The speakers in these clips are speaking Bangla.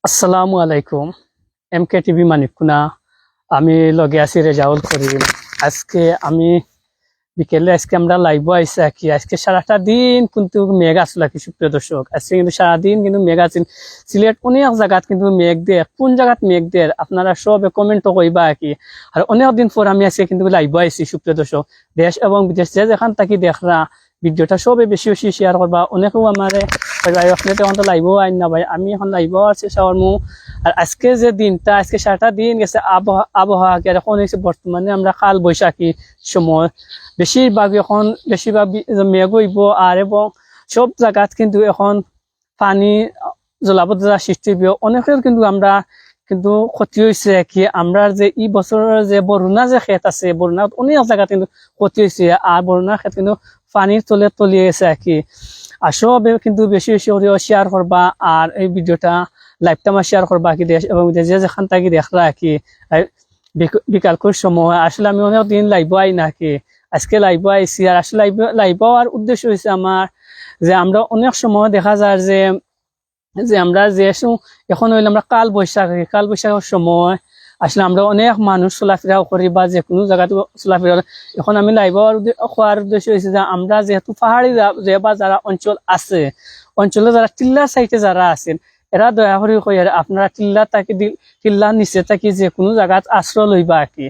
আসসালামু আলাইকুম। এমকে টিভি মানিকুনা। আমি লগে আছি রেজাউল করিম। আজকে আমি বিকেলে আমরা লাইভ আইসি কি আজকে সারাটা দিন কিন্তু মেঘ আসলো কি সুপ্রিয় দর্শক, আজকে কিন্তু সারাদিন কিন্তু মেঘ আছে। সিলেট অনেক জায়গাত কিন্তু মেঘ দেয়, কোন জায়গাত মেঘ দেয় আপনারা সব কমেন্ট কইবা কি। আর অনেক দিন পর আমি আজকে কিন্তু লাইভ আইসি সুপ্রিয় দর্শক। দেশ এবং বিদেশ যেখান থাকি দেখরা ভিডিওটা সবে বেশি বেশি শেয়ার করবা। অনেকেও আমার ভাই আপনি তো এখন তো লাইভও আইন না ভাই, আমি এখন লাইভও আছে সাওয়ারমু। আর আজকে যে দিনটা আজকে সারাটা দিন গেছে আবহাওয়া এখন হয়েছে বর্তমানে আমরা কাল বৈশাখী সময়। বেশিরভাগ মেঘ হইব আর এবং সব জায়গাত কিন্তু এখন পানি জলাবদ্ধতা সৃষ্টি হইব। অনেকের কিন্তু আমরা কিন্তু ক্ষতি হয়েছে কি আমরা যে এই বছরের যে বরুণা যে ক্ষেত আছে, বরুণা অনেক জায়গাত কিন্তু ক্ষতি হয়েছে। আর বরুণার ক্ষেত কিন্তু পানির তলে তলিয়ে গেছে আর কি। আর সবে কিন্তু বেশি বেশি করে শেয়ার করবা আর এই ভিডিওটা লাইভটা আমার শেয়ার করবা কি দেশ এবং যে যেখান থাকি দেখরা কি বিকালকুর সময়। আসলে আমি অনেক দিন লাইভ আই নাকি আজকে লাইভ আইছি। আর আসলে লাইভ আর উদ্দেশ্য হয়েছে আমার যে আমরা অনেক সময় দেখা যায় যে যে আমরা যে এখন হইলে আমরা কাল বৈশাখের সময় আসলে আমরা অনেক মানুষ চলাফেরাও করি বা যে কোনো জায়গাতে চলাফেরা। এখন আমি লাইভ হওয়ার উদ্দেশ্য হয়েছে যে আমরা যেহেতু পাহাড়ি যে বা যারা অঞ্চল আছে, অঞ্চলে যারা টিল্লার সাইডে যারা আছেন এরা দয়া করে আপনারা টিল্লার নিচে থাকি যে কোনো জায়গাত আশ্রয় লইবা আর কি।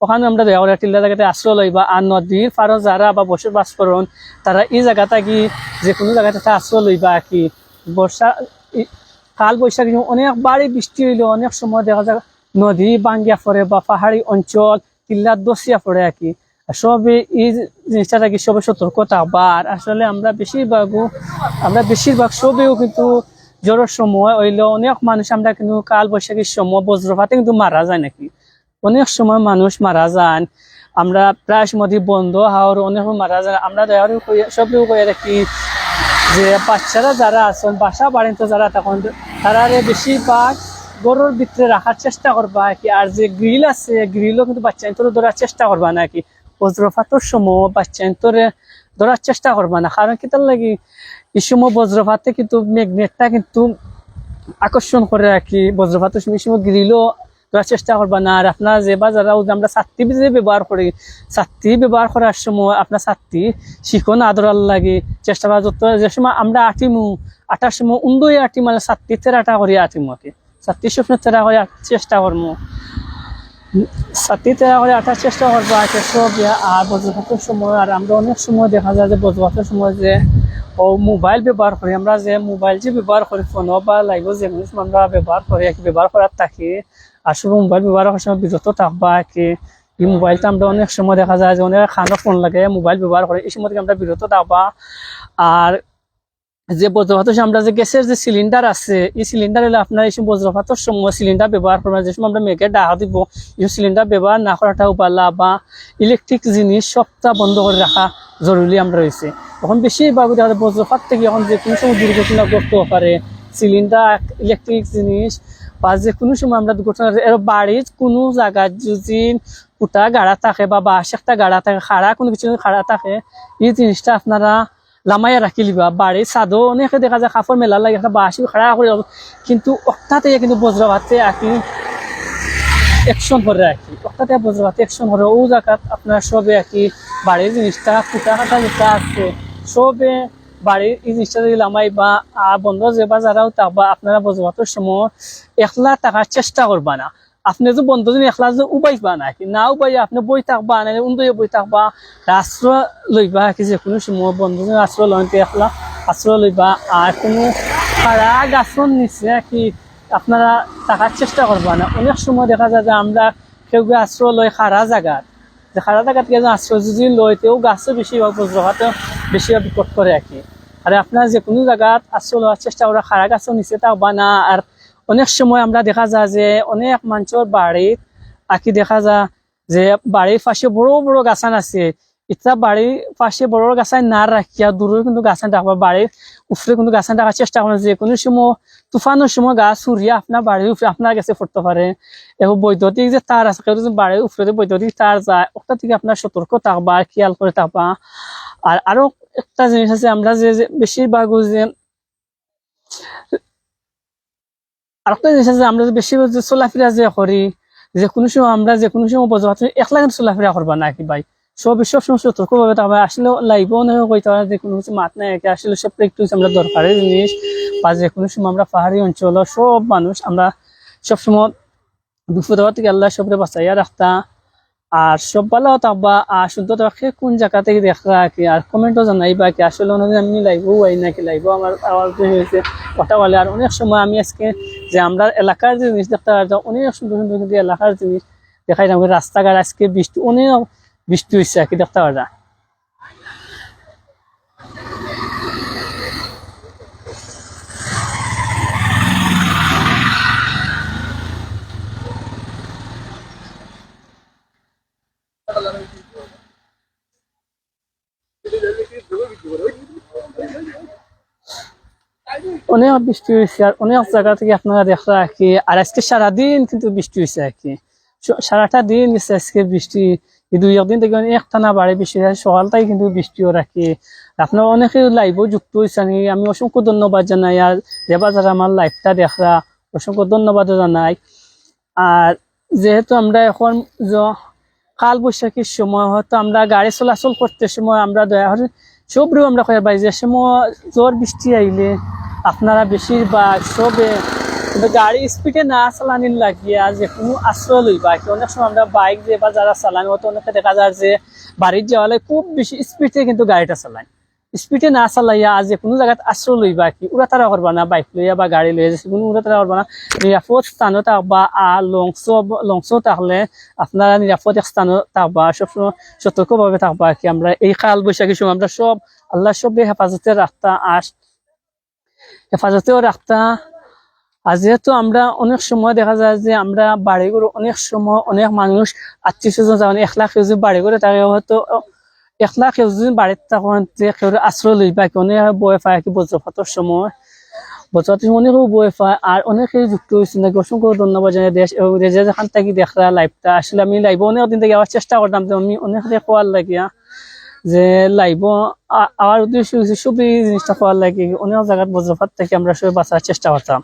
ওখানে আমরা দয়া করে টিল্লা জায়গাতে আশ্রয় লইবা। আর নদীর পারো যারা বা বসবাস করুন তারা এই জায়গা থাকি যে কোনো জায়গাতে আশ্রয় লইবা আর কি। বর্ষা কাল বৈশাখী অনেক বাড়ি বৃষ্টি হইলে অনেক সময় দেখা যায় নদী ভাঙ্গিয়া পড়ে বা পাহাড়ি অঞ্চল টিল্লার দশিয়া পড়ে আর কি। সবে এই জিনিসটা থাকি সবে সতর্ক থাকবা। আর আসলে আমরা বেশিরভাগ সবেও কিন্তু জ্বরের সময় হইলে অনেক মানুষ আমরা কিন্তু কাল বৈশাখীর সময় বজ্রপাতে কিন্তু মারা যায় নাকি, অনেক সময় মানুষ মারা যান। আমরা প্রায় সময় বন্ধ হাওয়ার অনেক মারা যায়। আমরা সবেও কয়ে রাখি যে বাচ্চারা যারা আছেন বাসা বাড়িতে যারা তখন তারা বেশিরভাগ গরুর ভিতরে রাখার চেষ্টা করবা কি। আর যে গ্রিল আছে গ্রিলও কিন্তু বাচ্চা ইন্তরে ধরার চেষ্টা করবা নাকি। বজ্রপাতের সময় বাচ্চা ইন্তরে ধরার চেষ্টা করবা না, কারণ কি তার লাগি এই সময় বজ্রপাতে কিন্তু ম্যাগনেটটা কিন্তু আকর্ষণ করে রাখি। বজ্রপাতের সময় গ্রিলও ধরার চেষ্টা করবা না। আর আপনার যে বা যারা আমরা ছাত্রী যে ব্যবহার করি, ছাত্রী ব্যবহার করার সময় আপনার ছাত্রী শিখন আদরার লাগে চেষ্টা করা। যত যে সময় আমরা আটার সময় উন্দই আটি মানে ছাত্রী তেরাটা করি আটিমু আর কি। ছাত্রী স্বপ্ন তেরা করে চেষ্টা করবো, ছাত্রী তেরা করে আটার চেষ্টা করবো আর সব। আর বজ্রপাতের সময় আর আমরা অনেক সময় দেখা যায় যে বজ্রপাতের সময় যে মোবাইল ব্যবহার করি, আমরা যে মোবাইল যে ব্যবহার করি ফোন বা লাইভ যে আমরা ব্যবহার করি ব্যবহার করার থাকি। আসলে মোবাইল ব্যবহার করার সময় বিরত থাকবা কি। এই মোবাইলটা আমরা অনেক সময় দেখা যায় যে অনেক খানা ফোন লাগে মোবাইল ব্যবহার করে, এই সময় থেকে আমরা বিরত থাকবা। আর যে বজ্রপাতের আমরা যে গ্যাসের যে সিলিন্ডার আছে এই সিলিন্ডার হলে আপনার এই বজ্রপাতের সময় সিলিন্ডার ব্যবহার করবেন। যে সময় আমরা মেঘে ডাহা দিব এই সিলিন্ডার ব্যবহার না করাটাও পারলা বা ইলেকট্রিক জিনিস সবটা বন্ধ করে রাখা জরুরি আমরা রয়েছে। এখন বেশিরভাগ বজ্রপাত থেকে এখন যে কোনো সময় দুর্ঘটনা ঘটতে পারে। সিলিন্ডার ইলেকট্রিক জিনিস বা যে কোনো সময় আমরা দুর্ঘটনা বাড়ির কোনো জায়গায় যদি কুটা গাড়া থাকে বা বাঁশ একটা গাড়া থাকে খাড়া কোনো কিছু খাড়া থাকে এই জিনিসটা আপনারা লামাইয়া রাখি লিবা। বাড়ির ছাদও অনেকে দেখা যায় কাপড় মেলার লাগে একটা বাঁশি খাড়া করে, কিন্তু অক্টাতে কিন্তু বজ্রপাতে আঁকি একশন করে রাখি। অক্টাতে বজ্রপাতে একশন করে ও জায়গাত আপনার সবে আঁকি বাড়ির জিনিসটা কুটা কাটা যেটা আছে সবে বাড়ির এই জিনিসটা যদি লামাই বা বন্ধ যে বা যারাও থাকবা আপনারা বজ্রপাতের সময় একলা থাকার চেষ্টা করবা না। আপনি যে বন্ধ যদি একলা যে উবাইবা নাকি না উবাই আপনি বই থাকবা না উন্দয়ে বই থাকবা আশ্রয় লইবা কি। যে কোনো সময় বন্ধ আশ্রয় লইতে একলা আশ্রয় লইবা। আর কোনো খাড়া গাছর নিচে কি আপনারা থাকার চেষ্টা করবা না। অনেক সময় দেখা যায় যে আমরা কেউ আশ্রয় লই খাড়া জায়গাত, যে খাড়া জায়গাত গিয়ে আশ্রয় যদি লই তেও গাছও বেশিরভাগ বজ্রপাতে বেশিরভাগ বিপদ করে আর কি। আর আপনার যে কোনো জায়গাত আশ্রয় লওয়ার চেষ্টা করা খাড়া গাছও নিচে থাকবা না। আর অনেক সময় আমরা দেখা যায় যে অনেক মানুষের বাড়ির আঁকি দেখা যায় যে বাড়ির পাশে বড় বড় গাছান আছে, এটা বাড়ির পাশে বড় বড় গাছান না রাখিয়া দূরে কিন্তু গাছান রাখবা। বাড়ির উপরে কিন্তু গাছান রাখার চেষ্টা করেন। যে কোনো সময় তুফানের সময় গাছ উড়িয়া আপনার বাড়ির উপরে আপনার কাছে পড়তে পারে। এবং বৈদ্যুতিক যে তার আছে বাড়ির উপরে বৈদ্যুতিক তার যায় ওটা থেকে আপনার সতর্ক থাকবা আর খেয়াল করে থাকবা। আর আরো একটা জিনিস আছে আমরা যে বেশিরভাগ যে আরেকটা জিনিস আছে, আমরা যে বেশি যে চলাফেরা যে করি, যে কোনো সময় আমরা যে কোনো সময় বজবাত একলা কিন্তু চলাফেরা করবা না কি ভাই, সবসময় সতর্কভাবে থাকবে। আসলে লাইভ অনেক কইতে পারে যে কোনো কিছু মাত নাই আসলে সব একটু আমরা দরকারি জিনিস, বা যে কোনো সময় আমরা পাহাড়ি অঞ্চল সব মানুষ আমরা সবসময় বিপদ হওয়ার থেকে আল্লাহ সবরে বাঁচাইয়া রাখতা। আর সব ভালো থাকবা, আর শুদ্ধ থাকবে কোন জায়গা থেকে দেখা কি, আর কমেন্টও জানাইবা কি আসলে অনেকদিন আমি লাইভও আই নাকি, লাইভও আমার আওয়াজ হয়েছে কথা বলে। আর অনেক সময় আমি আজকে যে আমরা এলাকার যে জিনিস দেখতে পারতাম, অনেক সুন্দর সুন্দর কিন্তু এলাকার জিনিস দেখাইতাম। রাস্তাঘাট আজকে বৃষ্টি অনেক বৃষ্টি হয়েছে আর কি দেখতে পারতাম। অনেক বৃষ্টি হয়েছে আর অনেক জায়গা থেকে আপনারা দেখরা আর কি। আর আজকে সারাদিন কিন্তু বৃষ্টি হয়েছে আর কি, সারাটা দিন গেছে আজকে বৃষ্টি। এই দুই একদিন থেকে একটানা বাড়ে বৃষ্টি, সকালটাই কিন্তু বৃষ্টিও রাখি। আপনার অনেকে লাইভও যুক্ত হয়েছে, আমি অসংখ্য ধন্যবাদ জানাই। আর যারা যারা আমার লাইভটা দেখরা অসংখ্য ধন্যবাদ জানাই। আর যেহেতু আমরা এখন কাল বৈশাখীর সময় হয়তো আমরা গাড়ি চলাচল করতে সময় আমরা দয়া করে সবরেও আমরা কয়ে পাই যে সময় জ্বর বৃষ্টি আইলে আপনারা বেশিরভাগ সবে গাড়ি স্পিডে না চালানির লাগিয়া যে কোনো আশ্রয় লইবা কি। অনেক সময় আমরা বাইক যে বা যারা চালান হয়তো অনেকে দেখা যায় যে বাড়ির যাওয়ালে খুব বেশি স্পিডে কিন্তু গাড়িটা চালায়, স্পিডে না চালাইয়া যে কোনো জায়গায় আশ্রয় লইবা কি, উড়াতারা করবা না, বাইক লইয়া বা গাড়ি লইয়া যে কোনো উড়াতারা করবা না। নিরাপদ স্থানে থাকবা। আর লংস থাকলে আপনারা নিরাপদ স্থানে থাকবা, সবসময় সতর্কভাবে থাকবা কি। আমরা এই কাল বৈশাখীর সময় আমরা সব আল্লাহ সবে হেফাজতে রাখতা, আর হেফাজতেও রাখতা। আর যেহেতু আমরা অনেক সময় দেখা যায় যে আমরা বাড়ি করে অনেক সময় অনেক মানুষ আত্মীয় স্বজন যাওয়া 1 লাখ কেউ বাড়ি করে থাকে, হয়তো 1 লাখ কেউ যদি বাড়িতে তখন যে কেউ আশ্রয় লইবা কি অনেক বয়ে পায় কি বজ্রপাতের সময়, বজ্রপাতের সময় অনেকেও বয়ে পায়। আর অনেকেই যুক্ত হয়েছে নাকি, অসংখ্য ধন্যবাদ জানাই। দেশ যেখান থেকে দেখরা লাইভটা, আসলে আমি লাইভ অনেকদিন থেকে আবার চেষ্টা করতাম যে আমি অনেক খোয়ার লাগিয়া যে লাইভ আমার উদ্দেশ্য হচ্ছে সবই জিনিসটা খোয়ার লাগে, অনেক জায়গায় বজ্রপাত থেকে আমরা সবাই বাঁচার চেষ্টা করতাম।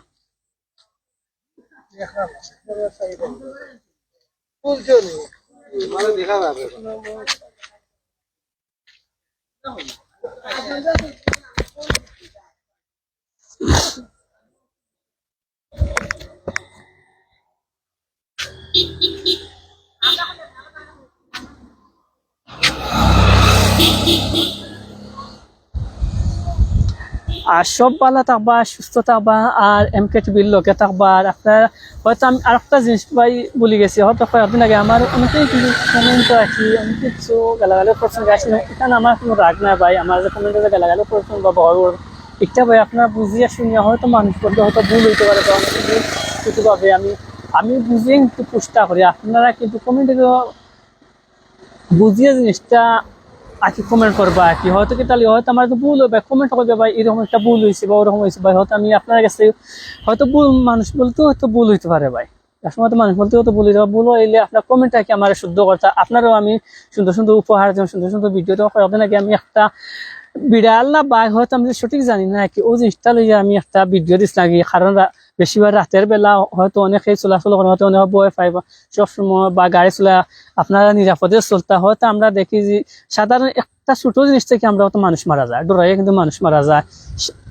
আর সব ভালো থাকবা, সুস্থ থাকবা, আর MK টিভির লোকে থাকবা। আর আপনার হয়তো আমি আর একটা জিনিস ভাই বলে গেছি, হয়তো কয়েকদিন আগে আমার অনেকেই কিছু কমেন্ট রাখি, অনেক কিছু গালাগালি করছেন গাছ, এখানে আমার কোনো রাগ না ভাই। আমার যে কমেন্টে গালাগালি করছেন বা বড় এটা ভাই আপনার বুঝিয়া শুনিয়া হয়তো মানুষ করতে হয়তো ভুল হইতে পারে, বা অনেক কিছু ভাবে আমি বুঝিয়ে কিন্তু চেষ্টা করি। আপনারা কিন্তু কমেন্টে বুঝিয়ে জিনিসটা আর কি কমেন্ট করবা আর কি, হয়তো কি তাহলে হয়তো আমার তো ভুল হবে, কমেন্ট করবে ভাই এরকম একটা ভুল হয়েছে বা ওরকম হয়েছে ভাই, হয়তো আমি আপনার কাছে হয়তো ভুল, মানুষ বলতেও হয়তো ভুল হইতে পারে ভাই, একসময় তো মানুষ বলতেও তো ভুল হইতে পারে। ভুল হইলে আপনার কমেন্টটা কি আমার শুদ্ধ করতে, আপনারও আমি সুন্দর সুন্দর উপহার দেবো, সুন্দর সুন্দর ভিডিও দেওয়া হবে নাকি। আমি একটা বিড়াল না বাঘ হয়তো আমি সঠিক জানি না কি, ও জিনিসটা লইয়া আমি একটা ভিডিও দিস লাগি, কারণ বেশিরভাগ রাতের বেলা হয়তো অনেকেই চলাচল করে, হয়তো অনেক বয় পাই সবসময় বা গাড়ি চলা আপনারা নিরাপদে চলতে, হয়তো আমরা দেখি যে সাধারণ একটা ছোট জিনিস থেকে আমরা হয়তো মানুষ মারা যায়, ডরাইয়া কিন্তু মানুষ মারা যায়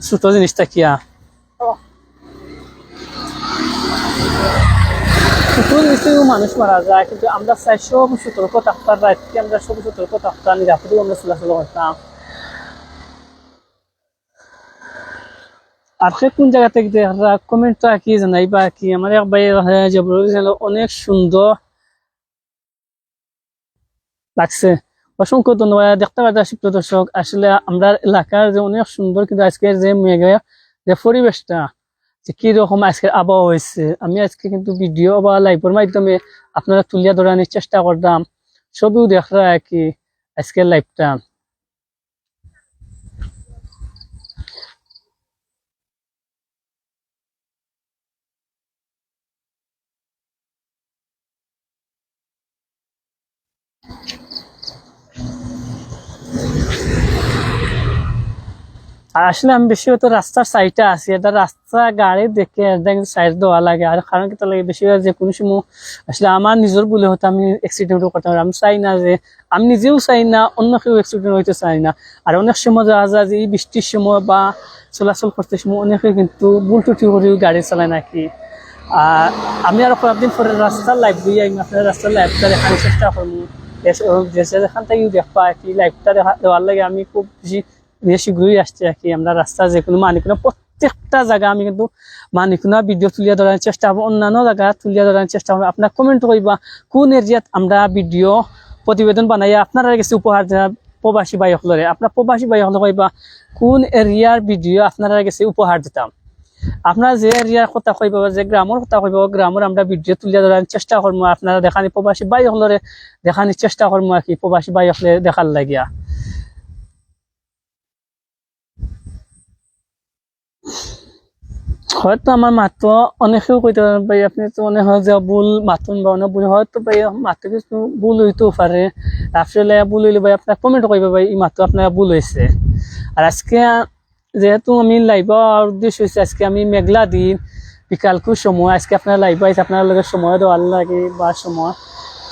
ছোট জিনিসটা কিয়া, ছোট জিনিস থেকেও মানুষ মারা যায়। কিন্তু আমরা চাই সব সতর্ক থাকতাম, রাতকে আমরা সব সতর্ক থাকতাম, নিরাপদে আমরা চলাচল করতাম। আর সে কোন জায়গা থেকে দেখা কমেন্ট কি জানাই বা কি, আমার এক ভাই যে অনেক সুন্দর লাগছে, অসংখ্য ধন্যবাদ। দেখতে পাচ্ছি সুপ্রিয় দর্শক, আসলে আমরা এলাকার যে অনেক সুন্দর, কিন্তু আজকের যে মেঘে যে পরিবেশটা যে কিরকম আজকের আবহাওয়া হয়েছে, আমি আজকে কিন্তু ভিডিও বা লাইভের মাধ্যমে আপনারা তুলিয়া ধরানোর চেষ্টা করতাম, ছবিও দেখরা আর কি আজকের লাইভটা। আর আসলে আমি বেশি হয়তো রাস্তার সাইডে আছি, এটা রাস্তা গাড়ি দেখে সাইড দেওয়া লাগে। আর কারণ কি লাগে বেশি যে কোনো সময় আসলে আমার নিজের বলে হয়তো আমি অ্যাক্সিডেন্টও করতে পারি। আমি চাই না যে, আমি নিজেও চাই না অন্য কেউ অ্যাক্সিডেন্ট হইতে চাই না। আর অনেক সময় যাওয়া যায় যে এই বৃষ্টির সময় বা চলাচল করতে সময় অনেকে কিন্তু ভুল টুটি করেও গাড়ি চালায় নাকি। আর আমি আর কয়েকদিন পরে রাস্তার লাইভ দিয়ে আমি আপনার রাস্তার লাইভটা দেখানোর চেষ্টা করবো, যেখান থেকে দেখবা আর কি লাইভটা দেওয়ার লাগে আমি খুব বেশি ঘুরে আসছি আর কি। আমরা রাস্তা যে কোনো মানিকুনা প্রত্যেকটা জায়গা আমি কিন্তু মানিকুনা ভিডিও তুলিয়া ধরার চেষ্টা করবো, অন্যান্য জায়গা তুলিয়া ধরার চেষ্টা করবো। আপনার কমেন্ট করবা কোন এরিয়াত আমরা ভিডিও প্রতিবেদন বানাইয়া আপনারা কাছে উপহার দেওয়া প্রবাসী ভাই হলরে, আপনার প্রবাসী ভাই হল কইবা কোন এরিয়ার ভিডিও আপনারা কাছে উপহার দিতাম। আপনারা যে এরিয়ার কথা কইবা যে গ্রামের কথা কইবা গ্রামের আমরা ভিডিও তুলিয়া ধরার চেষ্টা করবো, আপনারা দেখানি প্রবাসী ভাই হলরে দেখানির চেষ্টা করবো আর কি, প্রবাসী ভাই হলে দেখার লাগিয়া। হয়তো আমার মাত্র অনেকেও কইতে পারেন ভাই আপনি তো অনেক হয় যে ভুল মাতুন বা অনেক ভুল হয়তো ভাই মাত্র কিছু ভুল হইতেও পারে। আসলে ভুল হইলে ভাই আপনার কমেন্ট করবে ভাই এই মাত্র আপনার ভুল হয়েছে। আর আজকে যেহেতু আমি লাইভ উদ্দেশ্য হয়েছে আজকে আমি মেঘলা দিন বিকালকুর সময় আজকে আপনার লাইভ আইছে, আপনার লগে সময় দেওয়ার লাগে বা সময়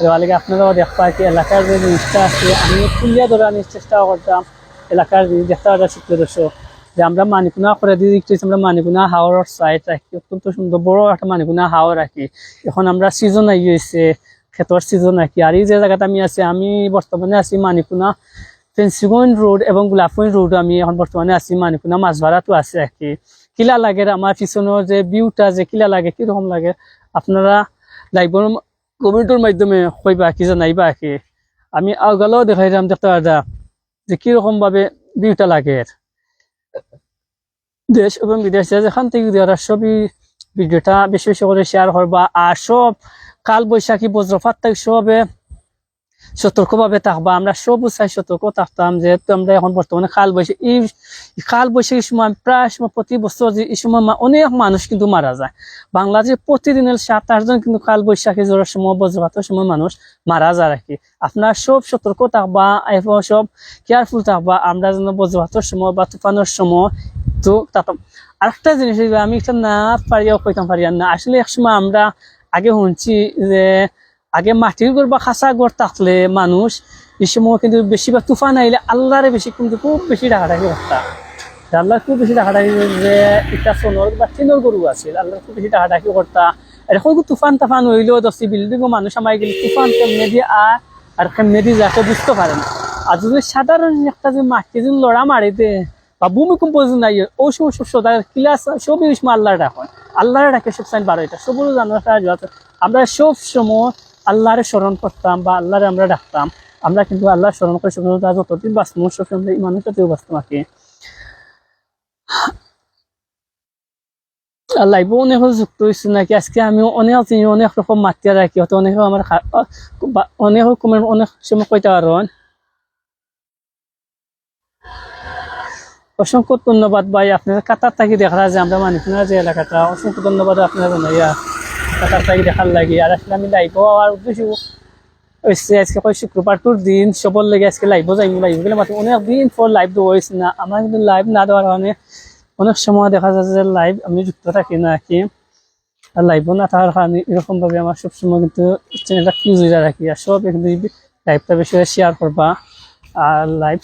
দেওয়ার লাগে আপনারাও দেখবা আর কি। এলাকার যে জিনিসটা আছে আমি তুলিয়া ধরার চেষ্টা করতাম, এলাকার জিনিস দেখতে পাওয়া যাচ্ছে দর্শক যে আমরা মানিকুনা করে দিয়ে আমরা মানিকুনা হাওড়ের সাইড রাখি, অত্যন্ত সুন্দর বড় একটা মানিকুনা হাওড় রাখি। এখন আমরা সিজন আই হয়েছে, ক্ষেতর সিজন রাখি। আর এই যে জায়গাটা আমি আছি আমি বর্তমানে আছি মানিকুনা ফেন্সিগঞ্জ রোড এবং গোলাপগঞ্জ রোড, আমি এখন বর্তমানে আছি মানিকুনা মাছভাড়াতো আছে আর কি। কিলা লাগে আমার পিছনের যে ভিউটা যে কিলা লাগে কিরকম লাগে আপনারা লাইভের কমেন্টের মাধ্যমে কইবা কি জানাইবা আর কি। আমি আগালেও দেখাইলাম দেখতে পারা যে কিরকম ভাবে ভিউটা লাগে। দেশ এবং বিদেশে যেখান থেকে দেওয়ার সবই ভিডিওটা বেশি বেশি করে শেয়ার করবা। আর সব কাল বৈশাখী বজ্রপাত থেকে সবে সতর্কভাবে থাকবা। আমরা সব চাই সতর্ক থাকতাম, যেহেতু আমরা এখন বর্তমানে কাল বৈশাখীর সময় প্রায় সময় প্রতি বছর এই সময় অনেক মানুষ কিন্তু মারা যায়। বাংলাদেশে প্রতিদিনের 7-8 জন কিন্তু কাল বৈশাখী জ্বরের সময় বজ্রপাতের সময় মানুষ মারা যায় আর কি। আপনার সব সতর্ক থাকবা এবং সব কেয়ারফুল থাকবা, আমরা যেন বজ্রপাতের সময় বা তুফানের সময় তো আরেকটা জিনিস আমি এটা না পারিয়াও কইতাম পারিয়া না। আসলে একসময় আমরা আগে শুনছি যে আগে মাটির ঘর বা খাঁচা ঘর থাকলে মানুষ এই সময় কিন্তু বেশিরভাগ তুফান আইলে আল্লাহরে বেশি কিন্তু খুব বেশি ডাকাডাকি করতাম। আল্লাহ খুব বেশি ডাকাডাকি যে এটা সোনর বা টিনের গরু আছে, আল্লাহ খুব বেশি ডাকাডাকি করতাম। এখন তুফান টাফান হইলেও 10 বিল্ডিং মানুষ আমার গেলে তুফান কেমনে দিয়ে আর কেমনে দিয়ে যাকে বুঝতে পারে না। আর যদি সাধারণ একটা যে মাটি যদি লড়া মারি দে বা ভূমিকম্প নাই ওই সময় ক্লাস সবই সময় আল্লাহ ডাক আল্লাহরে ডাকে সব সাইন 12টা সবুজ জানার আমরা সব সময় আল্লাহরে স্মরণ করতাম বা আল্লাহরে আমরা ডাকতাম। আমরা কিন্তু আল্লাহ স্মরণ করে যতদিন বাঁচতাম সবসময় এই মানুষটাতেও বাঁচতাম আর কি। লাইভ অনেক যুক্ত হয়েছে নাকি আজকে আমি অনেক রকম মাতিয়া রাখি, হয়তো অনেক আমার অনেক কমেন্ট অনেক সময় কইতে পারেন। অসংখ্য ধন্যবাদ ভাই, আপনার কাতার থাকি দেখা যায় আমরা মানিকুনা যে এলাকাটা, অসংখ্য ধন্যবাদ আপনারা জানাইয়া কাতার থাকি দেখার লাগে। আর আসলে আমি লাইভ হওয়ার উদ্দেশ্য হচ্ছে আজকে কয় শুক্রবারটোর দিন সবর লেগে আজকে লাইভও যাই লাইভ গেলে মাত্র অনেক দিন পর লাইভ দেওয়া হয়েছে না। আমার কিন্তু লাইভ না দেওয়ার কারণে অনেক সময় দেখা যাচ্ছে যে লাইভ আমি যুক্ত থাকি না আর কি। আর লাইভও না থাকার কারণে এরকম ভাবে আমার সবসময় কিন্তু চ্যানেলটা ক্লোজ হয়ে রাখি। আর সব কিন্তু লাইভটা বেশি শেয়ার করবা আর লাইভ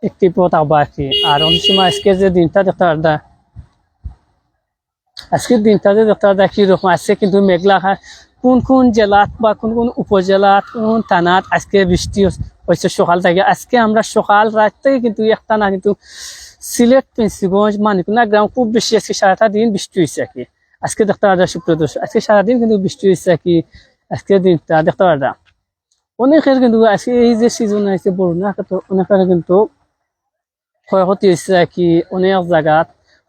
একটি থাকবা আর কি। আর অনেক সময় আজকে যে দিনটা দেখতে পারদা আজকের দিনটা যে দেখতে পারদা কিরকম আজকে কিন্তু মেঘলা কোন কোন জেলাত বা কোন কোন উপজেলাত কোন থানাত আজকে বৃষ্টি হয়েছে সকাল থেকে। আজকে আমরা সকাল রাত থেকে কিন্তু একটা না কিন্তু সিলেট ফেন্সিগঞ্জ মানিকুনা গ্রাম খুব বেশি আজকে সারাটা দিন বৃষ্টি হয়েছে আর কি। আজকে দেখতে পারদা সুপ্রদর্শক আজকে সারাদিন কিন্তু বৃষ্টি হয়েছে আর কি। আজকের দিনটা দেখতে পারদা অনেকের কিন্তু আজকে এই যে সিজন আছে বন্যা অনেকের কিন্তু ক্ষয়ক্ষতি হয়েছে আর কি। অনেক জায়গাত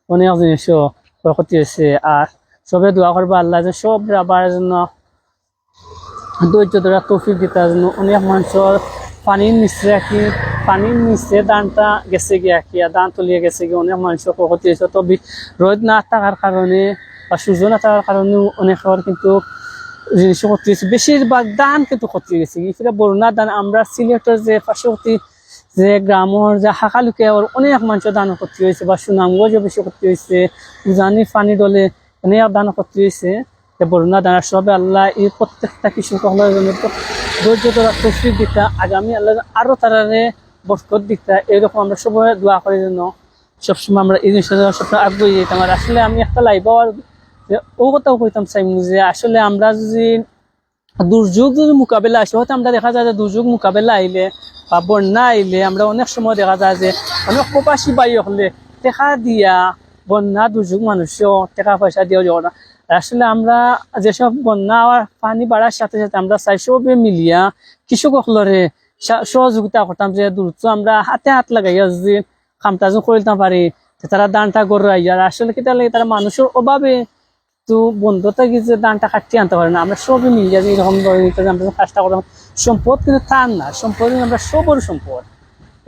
অনেক জিনিসও ক্ষয়ক্ষতি হয়েছে। আর সবে দোয়া করবা আল্লাহ যে সব আবার জন্য ধৈর্য ধরা তৌফিক দিতার জন্য। অনেক মানুষের পানির নিচে আর কি পানির নিচে দানটা গেছে গিয়ে আর কি, দান তলিয়ে গেছে গিয়ে অনেক মানুষের ক্ষয়ক্ষতি হয়েছে। তবে রোদ না থাকার কারণে বা সূর্য না থাকার কারণেও অনেকের কিন্তু জিনিস ক্ষতি হয়েছে। বেশিরভাগ দান কিন্তু ক্ষতি গেছে। বন্যা দান আমরা সিলেটের যে পার্শ্ববর্তী যে গ্রামের যে হাকালুকে অনেক মানুষ দান করতে হয়েছে বা সুনামগঞ্জ বেশি করতে হয়েছে উজানি পানি ডলে অনেক দান করতে হয়েছে বন্যা দান সবে আল্লাহ এই প্রত্যেকটা কৃষক হলের জন্য ধৈর্য ধরা তৌফিক দিতা আগামী আল্লাহ আরো তারারে বরকত দিতা এরকম আমরা সবাই দোয়া করার জন্য সবসময় আমরা এই জিনিসটা সবসময় আগ্রহী যেতাম। আর আসলে আমি একটা লাইভ আর ও কথাও কইতাম চাইম যে আসলে আমরা যদি দুর্যোগ যদি মোকাবেলা আসে হয়তো আমরা দেখা যায় যে দুর্যোগ মোকাবেলা আইলে বা বন্যা আইলে আমরা অনেক সময় দেখা যায় যে অনেক প্রবাসী বায়ু হলে টেকা দিয়া বন্যা দুর্যোগ মানুষও টাকা পয়সা দিয়েও যাওয়া না। আসলে আমরা যেসব বন্যা পানি বাড়ার সাথে সাথে আমরা চাই সবে মিলিয়া কৃষকসকলরে সহযোগিতা করতাম যে দ্রুত আমরা হাতে হাত লাগাইয়া যদি কামটা যদি করে দিতে পারি তারা দানটা গড়াই। আর আসলে কি তাহলে তারা মানুষের অভাবে তো বন্ধুটা কি যে দানটা কাটিয়ে আনতে পারে না, আমরা সবই মিলিয়ে যে এরকম আমরা কাজটা করতাম। সম্পদ কিন্তু তার না, সম্পদ আমরা সবর সম্পদ।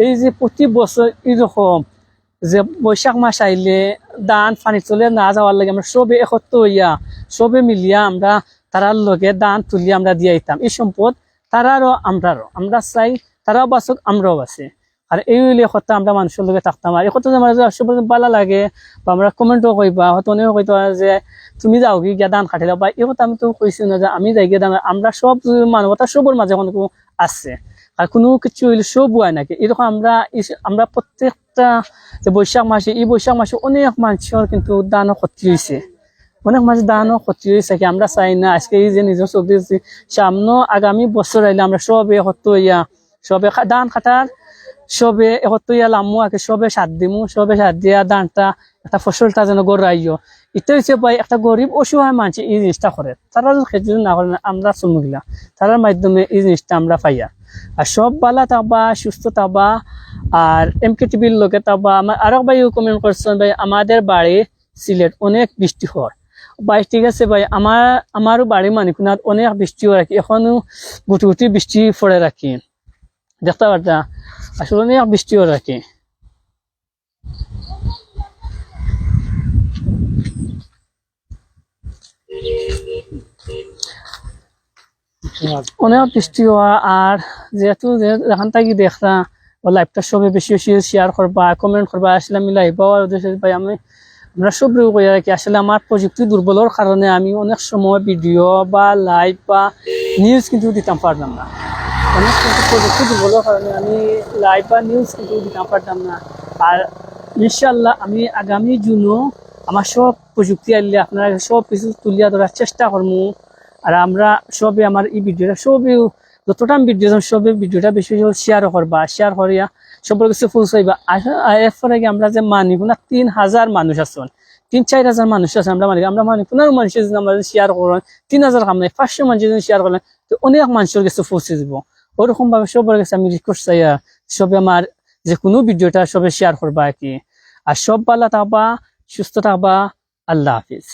এই যে প্রতি বছর এরকম যে বৈশাখ মাস আইলে দান পানি চলে না যাওয়ার লাগে আমরা সবে একত্র হইয়া সবে মিলিয়া আমরা তারার লগে দান তুলিয়া আমরা দিয়ে দিতাম। এই সম্পদ তারারও আমরা চাই তারাও বাঁচুক আমরাও বাঁচি। আর এই কথা আমরা মানুষের লগে থাকতাম। আর এই কথা যে আমার সব ভালো লাগে বা আমরা কমেন্টও কইবা হয়তো অনেক কইতো যে তুমি যাও কি গিয়া দান খাটিলা বা এই কথা আমি তো কইছি না যে আমি যাই গিয়ে দান। আমরা সব মানবতা সবর মাঝে কোনো আছে আর কোনো কিছু হইলে সব হয় নাকি এরকম আমরা প্রত্যেকটা যে বৈশাখ মাসে এই বৈশাখ মাসে অনেক মানুষের কিন্তু দানও ক্ষতি হয়েছে, অনেক মানুষ দানও ক্ষতি হয়েছে কি আমরা চাই না আজকে এই যে নিজের চোখ দিয়েছি সামনে আগামী বছর আইলে আমরা সবে একত্র হইয়া সবে দান খাটার সবে একত্র হইয়া লামু আগে সবে সাত দিমু সবে সাত দিয়া দানটা একটা ফসলটা যেন গড়াইও। এটা হচ্ছে ভাই একটা গরিব অসহায় মানুষ এই জিনিসটা করে তারা খেতে না করে আমরা চমুগিলা তারার মাধ্যমে এই জিনিসটা আমরা পাইয়া। আর সব বালা থাকবা সুস্থ থাকবা। আর MK টিভির লোকে থাকবা। আমার আরো ভাই কমেন্ট করছেন ভাই আমাদের বাড়ি সিলেট অনেক বৃষ্টি হয় ভাই ঠিক আছে ভাই আমারও বাড়ি মানিকুনাথ অনেক বৃষ্টি হয় রাখি এখনো গুটি গুটি বৃষ্টি পড়ে রাখি দেখতে পারতা আসলে অনেক বৃষ্টি হয় রাখি। অনেক বৃষ্টি হওয়া আর যেহেতু যেখান থেকে দেখরা ও লাইভটা সবে বেশি বেশি শেয়ার করবা কমেন্ট করবা। আসলে আমি লাইভ পাওয়ার উদ্দেশ্যে ভাই আমরা সব কই রাখি আসলে আমার প্রযুক্তি দুর্বলের কারণে আমি অনেক সময় ভিডিও বা লাইভ বা নিউজ কিন্তু দিতাম পারলাম না। অনেক কিন্তু প্রযুক্তি দুর্বলের কারণে আমি লাইভ বা নিউজ কিন্তু দিতাম পারতাম না। আর ইনশাল্লাহ আমি আগামী জুনও আমার সব প্রযুক্তি আনলে আপনারা সব কিছু তুলিয়া ধরার চেষ্টা করবো। আর আমরা সবে আমার এই ভিডিওটা সবে যতটা ভিডিও সবে ভিডিওটা বেশি শেয়ার করবা শেয়ার করিয়া সবার কিছু ফুল চাইবা। এরপরে আমরা যে মানিব না 3000 মানুষ আছেন 3-4 হাজার মানুষ আছে আমরা মানি পনেরো মানুষ আমরা শেয়ার করেন 3000 কাম নাই 500 মানুষ যদি শেয়ার করলেন তো অনেক মানুষের কাছে পৌঁছে দিব। ওরকম ভাবে সবার কাছে আমি রিকোয়েস্ট চাই সবে আমার যে কোনো ভিডিওটা সবে শেয়ার করবা আর কি। আর সব ভালো থাকবা সুস্থ থাকবা। আল্লাহ হাফিজ।